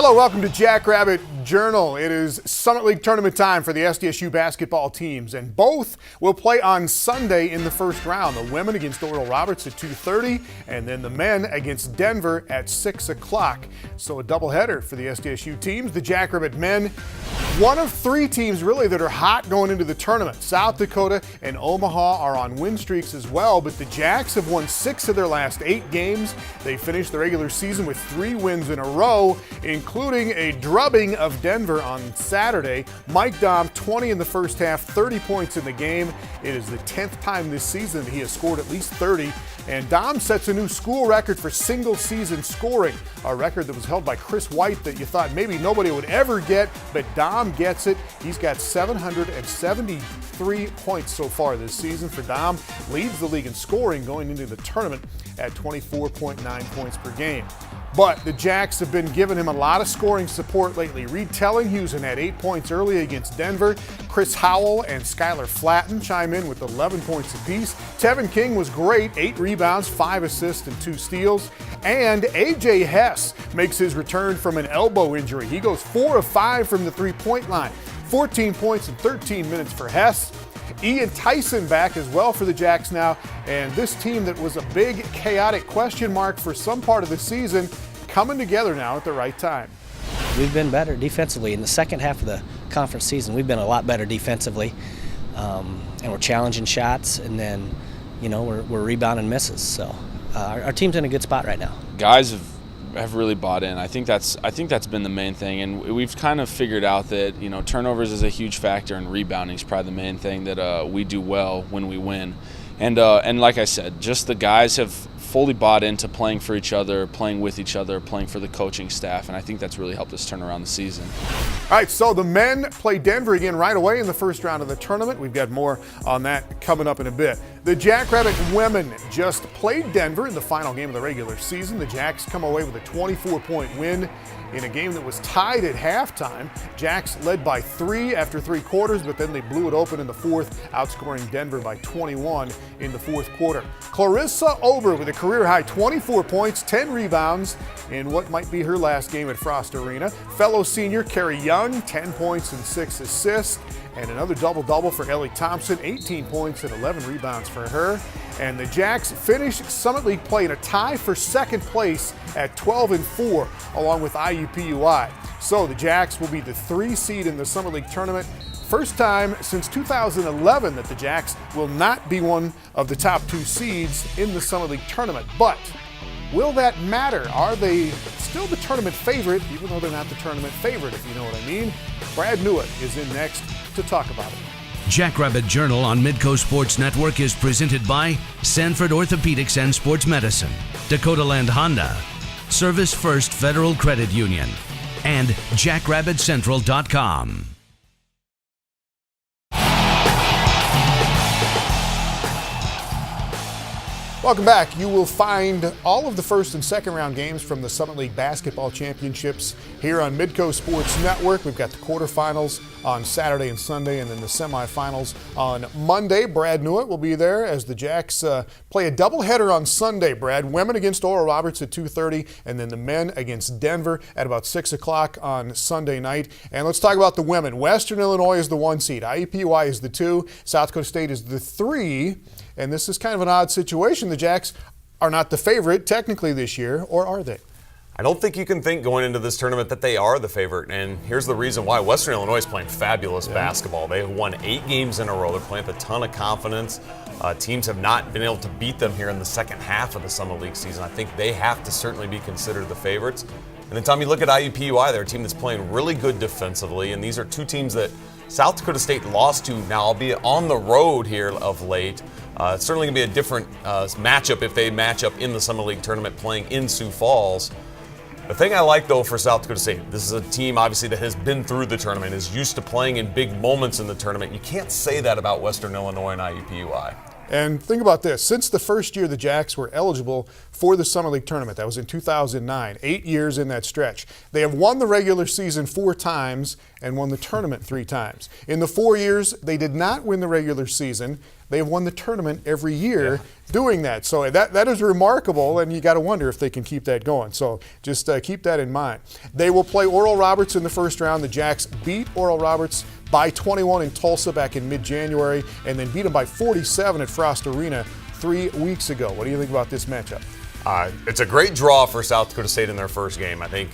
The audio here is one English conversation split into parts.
Hello, welcome to Jackrabbit Journal. It is Summit League tournament time for the SDSU basketball teams, and both will play on Sunday in the first round. The women against Oral Roberts at 2:30, and then the men against Denver at 6 o'clock. So a doubleheader for the SDSU teams. The Jackrabbit men, one of three teams really that are hot going into the tournament. South Dakota and Omaha are on win streaks as well, but the Jacks have won 6 of their last 8 games. They finished the regular season with 3 wins in a row, including a drubbing of Denver on Saturday. Mike Dom, 20 in the first half, 30 points in the game. It is the 10th time this season that he has scored at least 30. And Dom sets a new school record for single-season scoring, a record that was held by Chris White that you thought maybe nobody would ever get, but Dom gets it. He's got 773 points so far this season for Dom. Leads the league in scoring going into the tournament at 24.9 points per game. But the Jacks have been giving him a lot of scoring support lately. Reed Tellinghusen had 8 points early against Denver. Chris Howell and Skylar Flatten chime in with 11 points apiece. Tevin King was great, 8 rebounds, 5 assists, and 2 steals. And A.J. Hess makes his return from an elbow injury. He goes 4 of 5 from the three-point line. 14 points in 13 minutes for Hess. Ian Tyson back as well for the Jacks now, and this team that was a big chaotic question mark for some part of the season coming together now at the right time. We've been better defensively in the second half of the conference season. We've been a lot better defensively, and we're challenging shots, and then we're rebounding misses. So our team's in a good spot right now. Guys have really bought in. I think that's been the main thing, and we've kind of figured out that turnovers is a huge factor, and rebounding is probably the main thing that we do well when we win. And like I said, just the guys have fully bought into playing for each other, playing with each other, playing for the coaching staff, and I think that's really helped us turn around the season. All right, so the men play Denver again right away in the first round of the tournament. We've got more on that coming up in a bit. The Jackrabbit women just played Denver in the final game of the regular season. The Jacks come away with a 24-point win in a game that was tied at halftime. Jacks led by 3 after 3 quarters, but then they blew it open in the fourth, outscoring Denver by 21 in the fourth quarter. Clarissa Ober with a career-high 24 points, 10 rebounds in what might be her last game at Frost Arena. Fellow senior Carrie Young, 10 points and 6 assists. And another double-double for Ellie Thompson, 18 points and 11 rebounds for her. And the Jacks finished Summit League play in a tie for second place at 12-4, along with IUPUI. So the Jacks will be the 3 seed in the Summit League tournament. First time since 2011 that the Jacks will not be one of the top 2 seeds in the Summit League tournament. But will that matter? Are they still the tournament favorite, even though they're not the tournament favorite, if you know what I mean? Brad Newitt is in next to talk about it. Jackrabbit Journal on Midco Sports Network is presented by Sanford Orthopedics and Sports Medicine, Dakota Land Honda, Service First Federal Credit Union, and JackrabbitCentral.com. Welcome back. You will find all of the first and second round games from the Summit League Basketball Championships here on Midco Sports Network. We've got the quarterfinals on Saturday and Sunday, and then the semifinals on Monday. Brad Newitt will be there as the Jacks play a doubleheader on Sunday, Brad. Women against Oral Roberts at 2:30, and then the men against Denver at about 6 o'clock on Sunday night. And let's talk about the women. Western Illinois is the 1 seed. IUPUI is the 2. South Dakota State is the 3. And this is kind of an odd situation. The Jacks are not the favorite technically this year, or are they? I don't think you can think going into this tournament that they are the favorite, and here's the reason why. Western Illinois is playing fabulous basketball. They have won 8 games in a row. They're playing with a ton of confidence. Teams have not been able to beat them here in the second half of the Summit League season. I think they have to certainly be considered the favorites. And then, Tom, you look at IUPUI, they're a team that's playing really good defensively, and these are 2 teams that South Dakota State lost to now, albeit on the road here of late. It's certainly going to be a different matchup if they match up in the Summit League tournament playing in Sioux Falls. The thing I like, though, for South Dakota State, this is a team, obviously, that has been through the tournament, is used to playing in big moments in the tournament. You can't say that about Western Illinois and IUPUI. And think about this. Since the first year the Jacks were eligible for the Summer League tournament, that was in 2009, 8 years in that stretch, they have won the regular season 4 times and won the tournament 3 times. In the 4 years they did not win the regular season, they have won the tournament every year doing that. So that is remarkable, and you got to wonder if they can keep that going. So just keep that in mind. They will play Oral Roberts in the first round. The Jacks beat Oral Roberts by 21 in Tulsa back in mid-January, and then beat them by 47 at Frost Arena 3 weeks ago. What do you think about this matchup? It's a great draw for South Dakota State in their first game. I think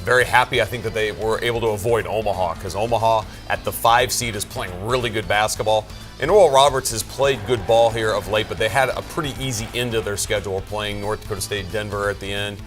very happy, I think, that they were able to avoid Omaha, because Omaha at the 5 seed is playing really good basketball. And Oral Roberts has played good ball here of late, but they had a pretty easy end of their schedule, playing North Dakota State, Denver at the end.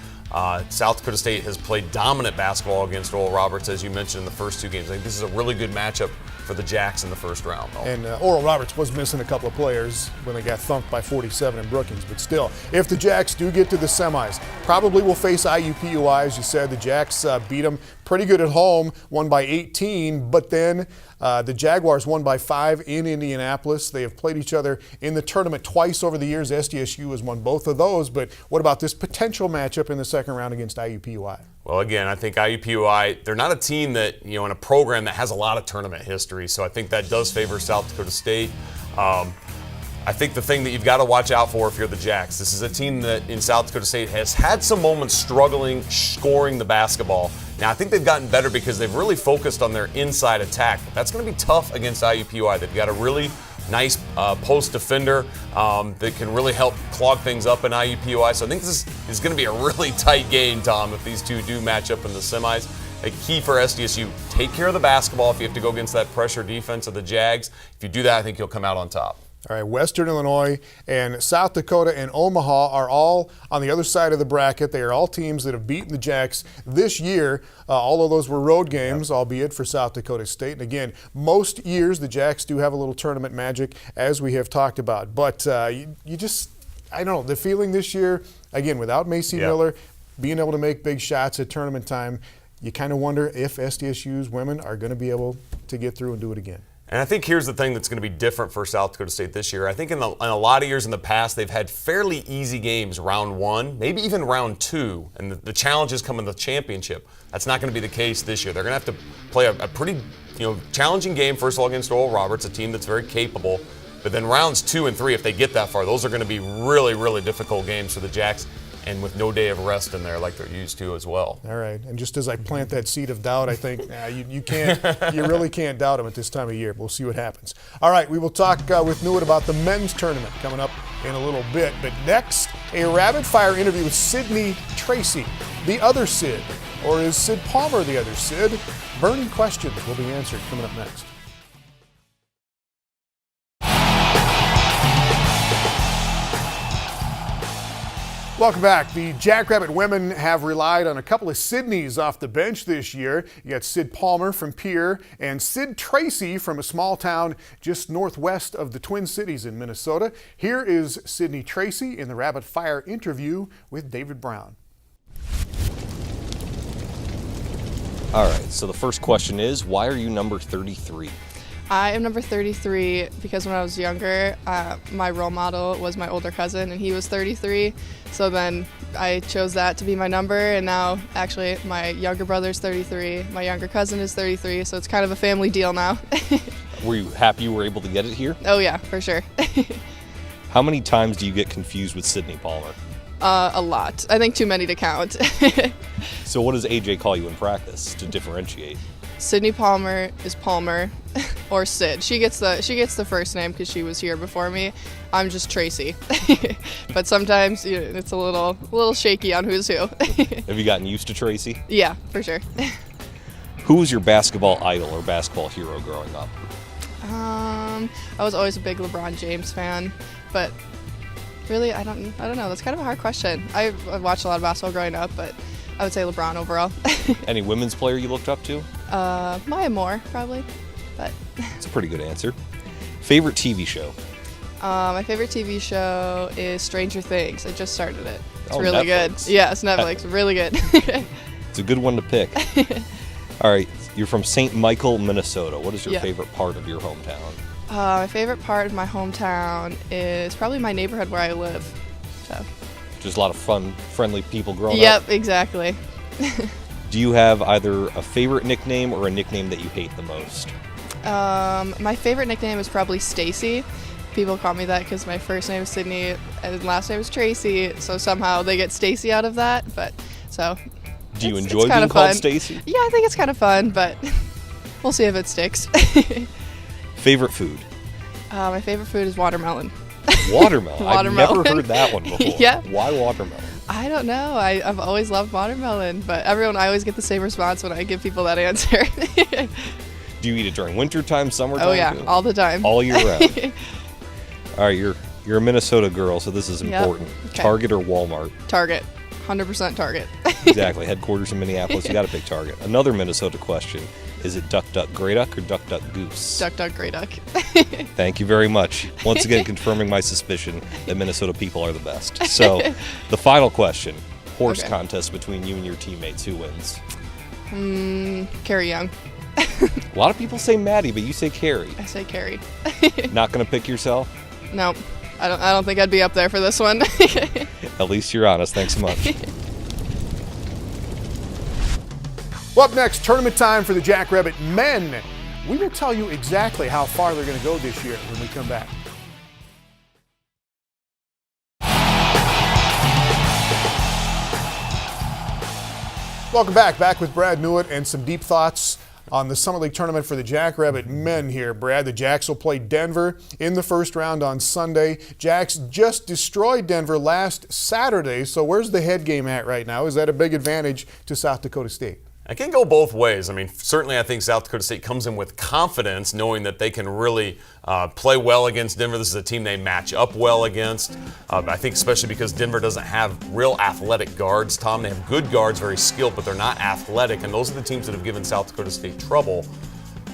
South Dakota State has played dominant basketball against Oral Roberts, as you mentioned, in the first 2 games. I think this is a really good matchup for the Jacks in the first round, though. And Oral Roberts was missing a couple of players when they got thumped by 47 in Brookings. But still, if the Jacks do get to the semis, probably will face IUPUI. As you said, the Jacks beat them pretty good at home, won by 18. But then the Jaguars won by 5 in Indianapolis. They have played each other in the tournament twice over the years. SDSU has won both of those. But what about this potential matchup in the second round against IUPUI? Well, again, I think IUPUI, they're not a team that, in a program that has a lot of tournament history. So I think that does favor South Dakota State. I think the thing that you've got to watch out for if you're the Jacks, this is a team that in South Dakota State has had some moments struggling scoring the basketball. Now, I think they've gotten better because they've really focused on their inside attack. But that's going to be tough against IUPUI. They've got a really nice post defender that can really help clog things up in IUPUI. So I think this is going to be a really tight game, Tom, if these two do match up in the semis. A key for SDSU, take care of the basketball if you have to go against that pressure defense of the Jags. If you do that, I think you'll come out on top. All right, Western Illinois and South Dakota and Omaha are all on the other side of the bracket. They are all teams that have beaten the Jacks this year. All of those were road games, albeit for South Dakota State. And again, most years the Jacks do have a little tournament magic, as we have talked about. But you just, I don't know, the feeling this year, again, without Macy Miller, being able to make big shots at tournament time, you kind of wonder if SDSU's women are going to be able to get through and do it again. And I think here's the thing that's going to be different for South Dakota State this year. I think in a lot of years in the past, they've had fairly easy games round 1, maybe even round 2, and the challenges come in the championship. That's not going to be the case this year. They're going to have to play a pretty challenging game, first of all, against Oral Roberts, a team that's very capable. But then rounds 2 and 3, if they get that far, those are going to be really, really difficult games for the Jacks, and with no day of rest in there like they're used to as well. All right, and just as I plant that seed of doubt, I think you really can't doubt them at this time of year. We'll see what happens. All right, we will talk with Newitt about the men's tournament coming up in a little bit. But next, a rapid-fire interview with Sydney Tracy, the other Sid. Or is Sid Palmer the other Sid? Burning questions will be answered coming up next. Welcome back. The Jackrabbit women have relied on a couple of Sydneys off the bench this year. You got Sid Palmer from Pierre and Sid Tracy from a small town just northwest of the Twin Cities in Minnesota. Here is Sydney Tracy in the rapid fire interview with David Brown. All right, so the first question is, why are you number 33? I am number 33 because when I was younger, my role model was my older cousin, and he was 33. So then I chose that to be my number, and now actually my younger brother's 33, my younger cousin is 33, so it's kind of a family deal now. Were you happy you were able to get it here? Oh yeah, for sure. How many times do you get confused with Sydney Palmer? A lot. I think too many to count. So what does AJ call you in practice to differentiate? Sydney Palmer is Palmer, or Sid. She gets the first name because she was here before me. I'm just Tracy. But sometimes it's a little shaky on who's who. Have you gotten used to Tracy? Yeah, for sure. Who was your basketball idol or basketball hero growing up? I was always a big LeBron James fan, but really I don't know. That's kind of a hard question. I've watched a lot of basketball growing up, but I would say LeBron overall. Any women's player you looked up to? Maya Moore, probably, but. It's a pretty good answer. Favorite TV show? My favorite TV show is Stranger Things. I just started it. It's really Netflix. good. Yeah, it's Netflix. Really good. It's a good one to pick. All right, you're from St. Michael, Minnesota. What is your favorite part of your hometown? My favorite part of my hometown is probably my neighborhood where I live. So. Just a lot of fun, friendly people growing up? Yep, exactly. Do you have either a favorite nickname or a nickname that you hate the most? My favorite nickname is probably Stacy people call me that because my first name is Sydney and last name is Tracy, so somehow they get Stacy out of that. But so. Do you enjoy being called Stacy? Yeah, I think it's kind of fun, but we'll see if it sticks. Favorite food? My favorite food is watermelon. Watermelon? Watermelon. I've never heard that one before. Yeah. Why watermelon? I don't know. I've always loved watermelon, but I always get the same response when I give people that answer. Do you eat it during wintertime, summertime? Oh yeah, all the time. All year round. All right, you're a Minnesota girl, so this is important. Yep. Okay. Target or Walmart? Target. 100% Target. Exactly. Headquarters in Minneapolis, you got to pick Target. Another Minnesota question. Is it Duck Duck Grey Duck or Duck Duck Goose? Duck Duck Grey Duck. Thank you very much. Once again, confirming my suspicion that Minnesota people are the best. So, the final question. Horse contest between you and your teammates. Who wins? Carrie Young. A lot of people say Maddie, but you say Carrie. I say Carrie. Not going to pick yourself? No. I don't think I'd be up there for this one. At least you're honest. Thanks so much. Well, up next, tournament time for the Jackrabbit men. We will tell you exactly how far they're going to go this year when we come back. Welcome back with Brad Newitt and some deep thoughts on the Summer League tournament for the Jackrabbit men here. Brad, the Jacks will play Denver in the first round on Sunday. Jacks just destroyed Denver last Saturday, so where's the head game at right now? Is that a big advantage to South Dakota State? It can go both ways. I mean, certainly I think South Dakota State comes in with confidence, knowing that they can really play well against Denver. This is a team they match up well against. I think especially because Denver doesn't have real athletic guards, Tom. They have good guards, very skilled, but they're not athletic, and those are the teams that have given South Dakota State trouble.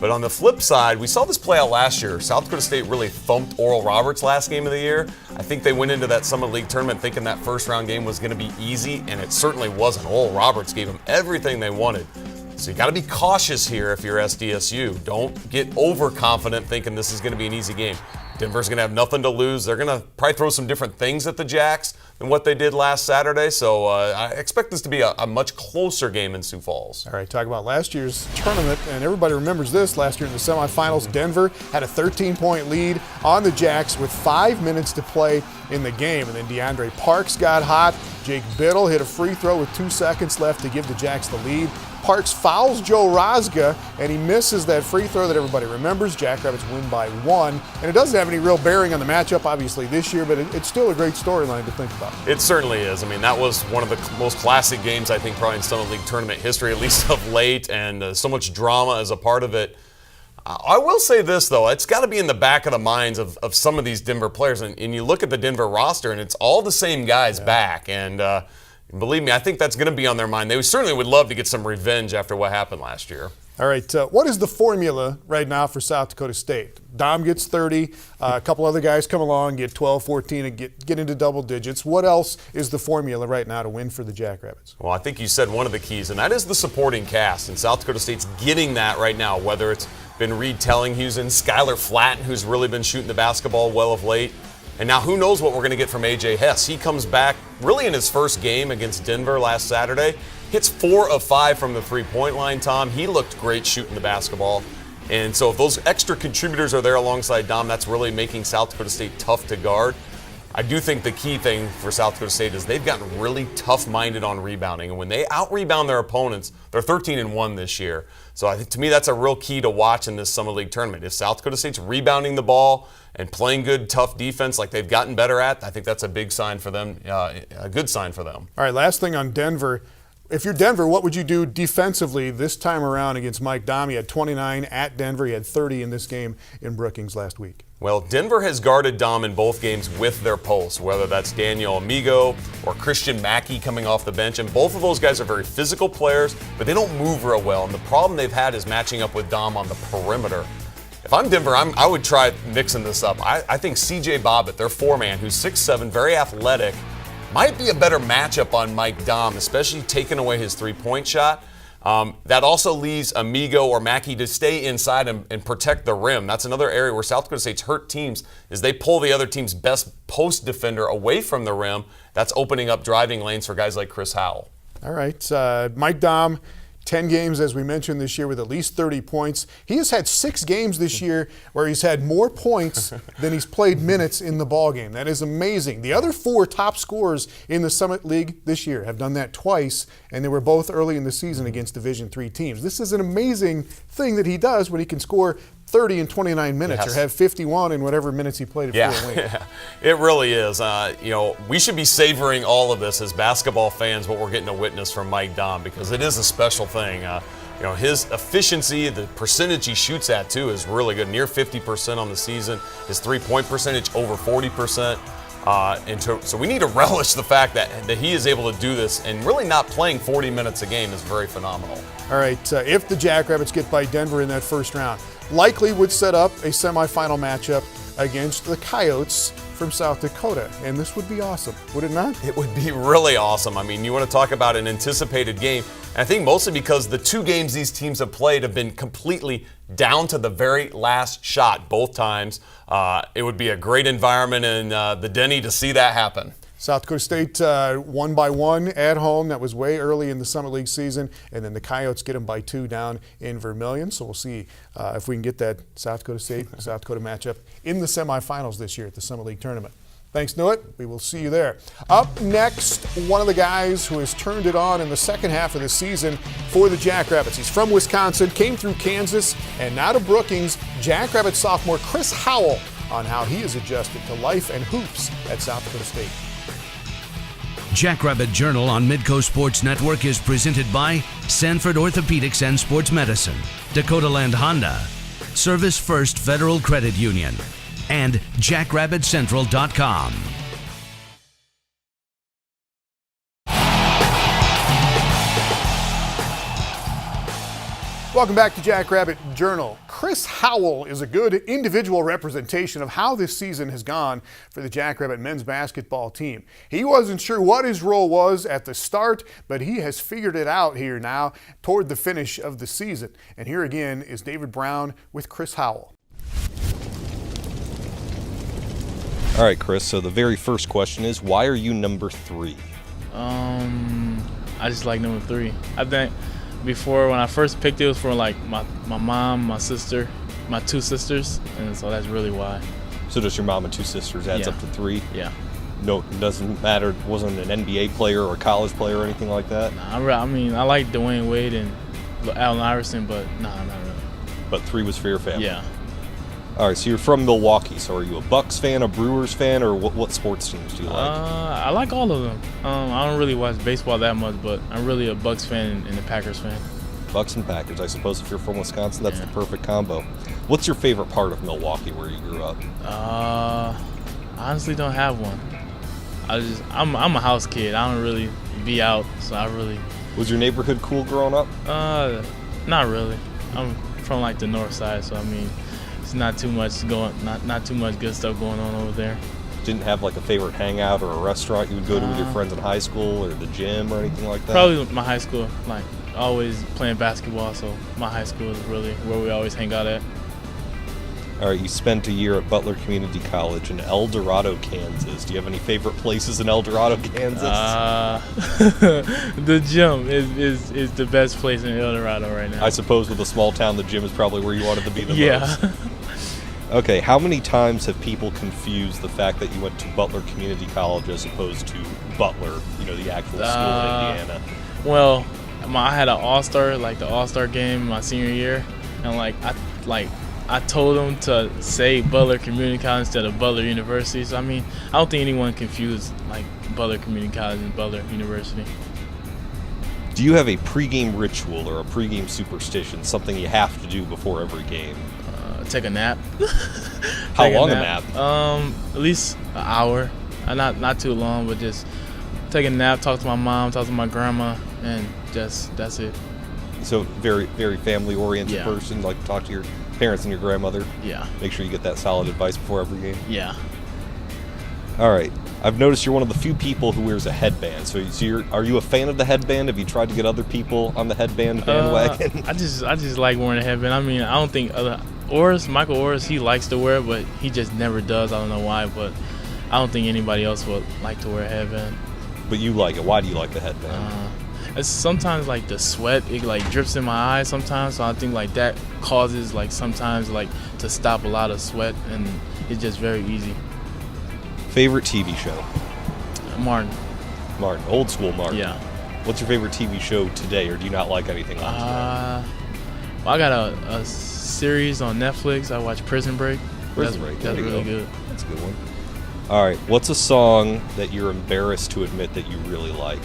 But on the flip side, we saw this play out last year. South Dakota State really thumped Oral Roberts last game of the year. I think they went into that Summit League tournament thinking that first round game was going to be easy, and it certainly wasn't. Oral Roberts gave them everything they wanted. So you got to be cautious here if you're SDSU. Don't get overconfident thinking this is going to be an easy game. Denver's going to have nothing to lose. They're going to probably throw some different things at the Jacks than what they did last Saturday. So I expect this to be a much closer game in Sioux Falls. All right, talk about last year's tournament, and everybody remembers this. Last year in the semifinals, Denver had a 13-point lead on the Jacks with 5 minutes to play in the game. And then DeAndre Parks got hot. Jake Biddle hit a free throw with 2 seconds left to give the Jacks the lead. Parks fouls Joe Rozga, and he misses that free throw that everybody remembers. Jackrabbits win by 1. And it doesn't have any real bearing on the matchup, obviously, this year, but it's still a great storyline to think about. It certainly is. I mean, that was one of the most classic games, I think, probably in Summit League tournament history, at least of late, and so much drama as a part of it. I will say this, though. It's got to be in the back of the minds of some of these Denver players. And you look at the Denver roster, and it's all the same guys back. And believe me, I think that's going to be on their mind. They certainly would love to get some revenge after what happened last year. All right, what is the formula right now for South Dakota State? Dom gets 30, a couple other guys come along, get 12, 14, and get into double digits. What else is the formula right now to win for the Jackrabbits? Well, I think you said one of the keys, and that is the supporting cast. And South Dakota State's getting that right now, whether it's been Reed Tellinghusen, Skylar Flatten, who's really been shooting the basketball well of late. And now who knows what we're going to get from A.J. Hess. He comes back really in his first game against Denver last Saturday. Hits 4 of 5 from the three-point line, Tom. He looked great shooting the basketball. And so if those extra contributors are there alongside Dom, that's really making South Dakota State tough to guard. I do think the key thing for South Dakota State is they've gotten really tough-minded on rebounding. And when they out-rebound their opponents, they're 13-1 this year. So I think, to me, that's a real key to watch in this Summer League tournament. If South Dakota State's rebounding the ball and playing good, tough defense like they've gotten better at, I think that's a big sign for them, a good sign for them. All right, last thing on Denver. If you're Denver, what would you do defensively this time around against Mike Dom? He had 29 at Denver. He had 30 in this game in Brookings last week. Well, Denver has guarded Dom in both games with their posts, whether that's Daniel Amigo or Christian Mackey coming off the bench. And both of those guys are very physical players, but they don't move real well. And the problem they've had is matching up with Dom on the perimeter. If I'm Denver, I would try mixing this up. I think C.J. Bobbitt, their four-man, who's 6'7", very athletic, might be a better matchup on Mike Dom, especially taking away his three-point shot. That also leaves Amigo or Mackey to stay inside and protect the rim. That's another area where South Dakota State's hurt teams is they pull the other team's best post defender away from the rim. That's opening up driving lanes for guys like Chris Howell. All right, Mike Dom, 10 games, as we mentioned, this year with at least 30 points. He has had 6 games this year where he's had more points than he's played minutes in the ballgame. That is amazing. The other 4 top scorers in the Summit League this year have done that twice, and they were both early in the season against Division III teams. This is an amazing thing that he does when he can score 30 in 29 minutes, or have 51 in whatever minutes he played at Fort Wayne. It really is. We should be savoring all of this as basketball fans, what we're getting to witness from Mike Dahm, because it is a special thing. His efficiency, the percentage he shoots at too, is really good. Near 50% on the season. His three-point percentage over 40%. So we need to relish the fact that he is able to do this, and really not playing 40 minutes a game is very phenomenal. All right, if the Jackrabbits get by Denver in that first round, likely would set up a semifinal matchup against the Coyotes from South Dakota, and this would be awesome, would it not? It would be really awesome. I mean, you want to talk about an anticipated game, and I think mostly because the 2 games these teams have played have been completely down to the very last shot both times. It would be a great environment in the Denny to see that happen. South Dakota State won by 1 at home. That was way early in the Summit League season. And then the Coyotes get them by 2 down in Vermilion. So we'll see if we can get that South Dakota State-South Dakota matchup in the semifinals this year at the Summit League tournament. Thanks, Nuit. We will see you there. Up next, one of the guys who has turned it on in the second half of the season for the Jackrabbits. He's from Wisconsin, came through Kansas, and now to Brookings, Jackrabbit sophomore Chris Howell on how he has adjusted to life and hoops at South Dakota State. Jackrabbit Journal on Midco Sports Network is presented by Sanford Orthopedics and Sports Medicine, Dakota Land Honda, Service First Federal Credit Union, and JackrabbitCentral.com. Welcome back to Jackrabbit Journal. Chris Howell is a good individual representation of how this season has gone for the Jackrabbit men's basketball team. He wasn't sure what his role was at the start, but he has figured it out here now toward the finish of the season. And here again is David Brown with Chris Howell. All right, Chris, so the very first question is, why are you number 3? I just like number 3. I think before, when I first picked it, was for like my mom, my sister, my 2 sisters, and so that's really why. So just your mom and 2 sisters adds up to 3? Yeah. No, it doesn't matter, wasn't an NBA player or a college player or anything like that? Nah, I mean, I like Dwayne Wade and Allen Iverson, but nah, not really. But 3 was for your family? Yeah. All right, so you're from Milwaukee, so are you a Bucks fan, a Brewers fan, or what sports teams do you like? I like all of them. I don't really watch baseball that much, but I'm really a Bucks fan and a Packers fan. Bucks and Packers. I suppose if you're from Wisconsin, that's the perfect combo. What's your favorite part of Milwaukee where you grew up? I honestly don't have one. I'm a house kid. I don't really be out, so I really. Was your neighborhood cool growing up? Not really. I'm from like the north side, so I mean, it's not too much not too much good stuff going on over there. Didn't have like a favorite hangout or a restaurant you would go to with your friends in high school, or the gym or anything like that? Probably my high school, like always playing basketball, so my high school is really where we always hang out at. All right, you spent a year at Butler Community College in El Dorado, Kansas. Do you have any favorite places in El Dorado, Kansas? The gym is the best place in El Dorado right now. I suppose with a small town, the gym is probably where you wanted to be the most. Yeah. Okay, how many times have people confused the fact that you went to Butler Community College as opposed to Butler, the actual school in Indiana? Well, I had an all-star, like the all-star game my senior year, and I told them to say Butler Community College instead of Butler University. So I mean, I don't think anyone confused like Butler Community College and Butler University. Do you have a pregame ritual or a pregame superstition, something you have to do before every game? Take a nap. How long a nap? At least an hour. Not too long, but just take a nap, talk to my mom, talk to my grandma, and that's it. So very, very family-oriented person, like talk to your parents and your grandmother. Yeah. Make sure you get that solid advice before every game. Yeah. All right. I've noticed you're one of the few people who wears a headband. So are you a fan of the headband? Have you tried to get other people on the headband bandwagon? I just like wearing a headband. I mean, I don't think Michael Orris, he likes to wear it, but he just never does. I don't know why, but I don't think anybody else would like to wear a headband. But you like it. Why do you like the headband? it's sometimes like the sweat, it like drips in my eyes sometimes. So I think like that causes like sometimes like to stop a lot of sweat, and it's just very easy. Favorite TV show? Martin. Martin, old school Martin. Yeah. What's your favorite TV show today, or do you not like anything on today? Well, I got a series on Netflix. I watch Prison Break. Prison Break. That's There you really go. good. That's a good one. All right. What's a song that you're embarrassed to admit that you really like?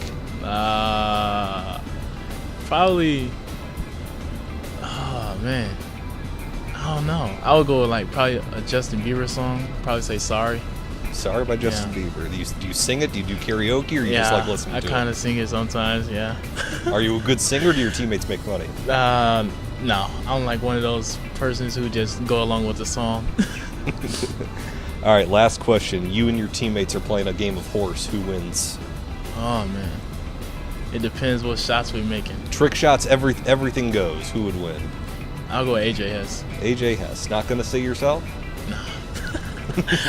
Probably. Oh man, I don't know. I would go with like probably a Justin Bieber song. Probably say Sorry. Sorry by Justin Bieber. Do you sing it? Do you do karaoke, or you just like listening to it? I kind of sing it sometimes. Yeah. Are you a good singer? Or do your teammates make money? No, I'm like one of those persons who just go along with the song. All right, last question. You and your teammates are playing a game of horse. Who wins? Oh man, it depends what shots we're making. Trick shots, everything goes. Who would win? I'll go AJ Hess. AJ Hess. Not gonna say yourself?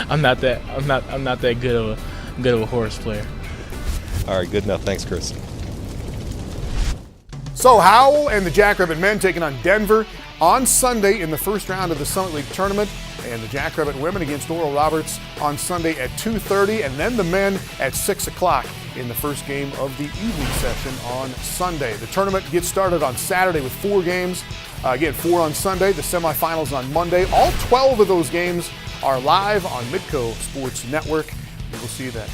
I'm not that good of a horse player. All right, good enough. Thanks, Chris. So Howell and the Jackrabbit men taking on Denver on Sunday in the first round of the Summit League tournament, and the Jackrabbit women against Oral Roberts on Sunday at 2:30, and then the men at 6 o'clock in the first game of the evening session on Sunday. The tournament gets started on Saturday with 4 games. Again, 4 on Sunday, the semifinals on Monday. All 12 of those games are live on Midco Sports Network. We will see you then.